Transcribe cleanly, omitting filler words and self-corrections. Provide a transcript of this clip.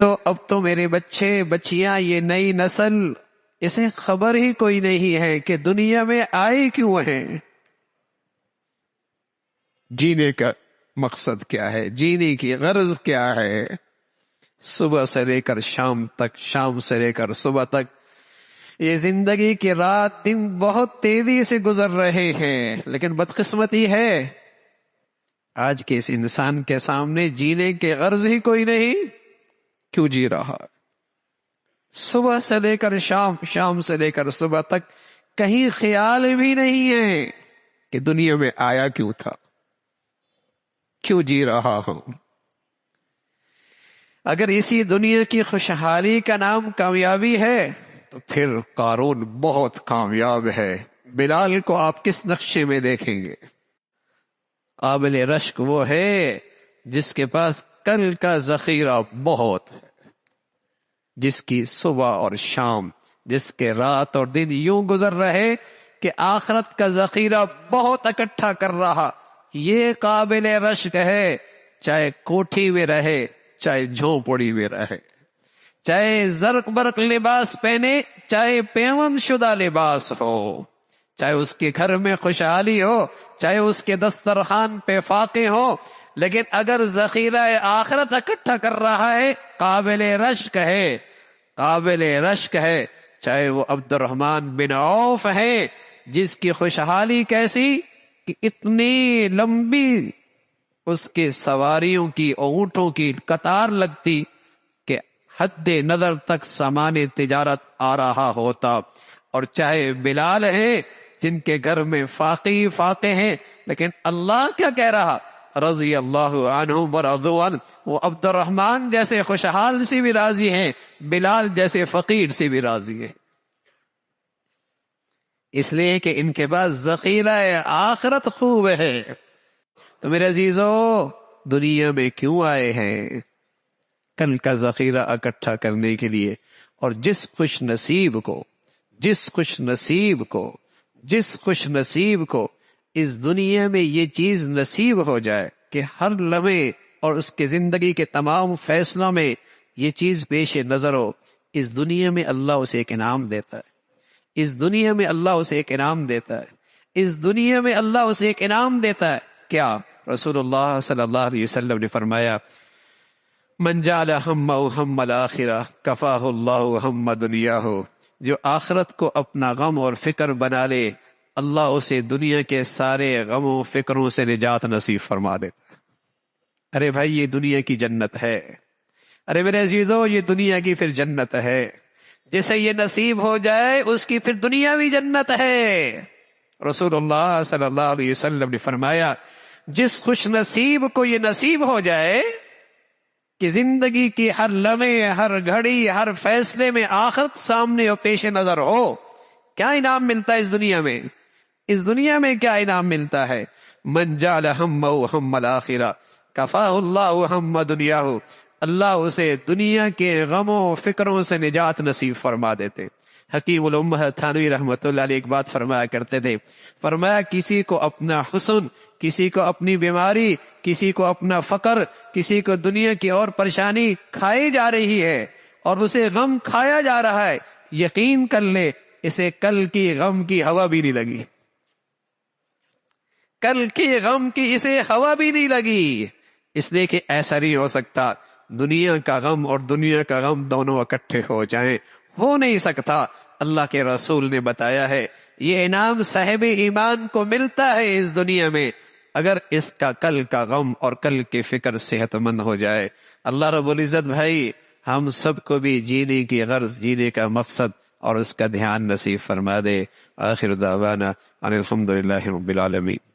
تو اب تو میرے بچے بچیاں یہ نئی نسل اسے خبر ہی کوئی نہیں ہے کہ دنیا میں آئے کیوں ہیں، جینے کا مقصد کیا ہے، جینے کی غرض کیا ہے۔ صبح سے لے کر شام تک، شام سے لے کر صبح تک، یہ زندگی کی رات دن بہت تیزی سے گزر رہے ہیں، لیکن بدقسمتی ہے آج کے اس انسان کے سامنے جینے کی غرض ہی کوئی نہیں۔ کیوں جی رہا؟ صبح سے لے کر شام، شام سے لے کر صبح تک کہیں خیال بھی نہیں ہے کہ دنیا میں آیا کیوں تھا، کیوں جی رہا ہوں۔ اگر اسی دنیا کی خوشحالی کا نام کامیابی ہے تو پھر قارون بہت کامیاب ہے۔ بلال کو آپ کس نقشے میں دیکھیں گے؟ قابل رشک وہ ہے جس کے پاس کل کا ذخیرہ بہت ہے، جس کی صبح اور شام، جس کے رات اور دن یوں گزر رہے کہ آخرت کا ذخیرہ بہت اکٹھا کر رہا، یہ قابل رشک ہے، چاہے کوٹھی میں رہے، چاہے جھونپڑی میں رہے، چاہے زرق برق لباس پہنے، چاہے پیوند شدہ لباس ہو، چاہے اس کے گھر میں خوشحالی ہو، چاہے اس کے دسترخوان پہ فاقے ہو، لیکن اگر ذخیرہ آخرت اکٹھا کر رہا ہے قابل رشک ہے، قابل رشک ہے۔ چاہے وہ عبد الرحمن بن عوف ہے جس کی خوشحالی کیسی کہ اتنی لمبی اس کے سواریوں کی، اونٹوں کی قطار لگتی کہ حد نظر تک سامان تجارت آ رہا ہوتا، اور چاہے بلال ہیں جن کے گھر میں فاقے فاقے ہیں، لیکن اللہ کیا کہہ رہا؟ رضی اللہ عنہم ورضوا عنہ، وہ عبد الرحمن جیسے خوشحال سے بھی راضی ہیں، بلال جیسے فقیر سے بھی راضی ہیں، اس لیے کہ ان کے پاس ذخیرہ آخرت خوب ہے۔ تو میرے عزیزو، دنیا میں کیوں آئے ہیں؟ کل کا ذخیرہ اکٹھا کرنے کے لیے۔ اور جس خوش نصیب کو اس دنیا میں یہ چیز نصیب ہو جائے کہ ہر لمحے اور اس کے زندگی کے تمام فیصلوں میں یہ چیز پیش نظر ہو، اس دنیا میں اللہ اسے ایک انعام دیتا ہے، اس دنیا میں اللہ اسے ایک انعام دیتا ہے، اس دنیا میں اللہ اسے ایک انعام دیتا ہے۔ کیا؟ رسول اللہ صلی اللہ علیہ وسلم نے فرمایا، من جعل ہمہ ہم الآخرہ کفاہ اللہ ہم دنیاہ، جو آخرت کو اپنا غم اور فکر بنا لے اللہ اسے دنیا کے سارے غموں فکروں سے نجات نصیب فرما دیتا ہے۔ ارے بھائی، یہ دنیا کی جنت ہے، ارے میرے عزیزو، یہ دنیا کی پھر جنت ہے، جسے یہ نصیب ہو جائے اس کی پھر دنیاوی جنت ہے۔ رسول اللہ صلی اللہ علیہ وسلم نے فرمایا، جس خوش نصیب کو یہ نصیب ہو جائے کہ زندگی کی ہر لمحے، ہر گھڑی، ہر فیصلے میں آخرت سامنے اور پیش نظر ہو، کیا انعام ملتا ہے اس دنیا میں؟ اس دنیا میں کیا انعام ملتا ہے؟ من جعل ہمہ ہم الآخرہ کفاہ اللہ ہم دنیاہ، اللہ اسے دنیا کے غموں فکروں سے نجات نصیب فرما دیتے۔ حکیم الامہ تھانوی رحمۃ اللہ علیہ ایک بات فرمایا کرتے تھے، فرمایا کسی کو اپنا حسن، کسی کو اپنی بیماری، کسی کو اپنا فقر، کسی کو دنیا کی اور پریشانی کھائی جا رہی ہے اور اسے غم کھایا جا رہا ہے، یقین کر لے اسے کل کی غم کی ہوا بھی نہیں لگی، کل کی غم کی اسے ہوا بھی نہیں لگی، اس لیے کہ ایسا نہیں ہو سکتا دنیا کا غم اور دنیا کا غم دونوں اکٹھے ہو جائیں، ہو نہیں سکتا۔ اللہ کے رسول نے بتایا ہے یہ انعام صاحب ایمان کو ملتا ہے اس دنیا میں اگر اس کا کل کا غم اور کل کی فکر صحت مند ہو جائے۔ اللہ رب العزت بھائی ہم سب کو بھی جینے کی غرض، جینے کا مقصد اور اس کا دھیان نصیب فرما دے۔ آخر دعوانا ان الحمد للہ رب العالمین۔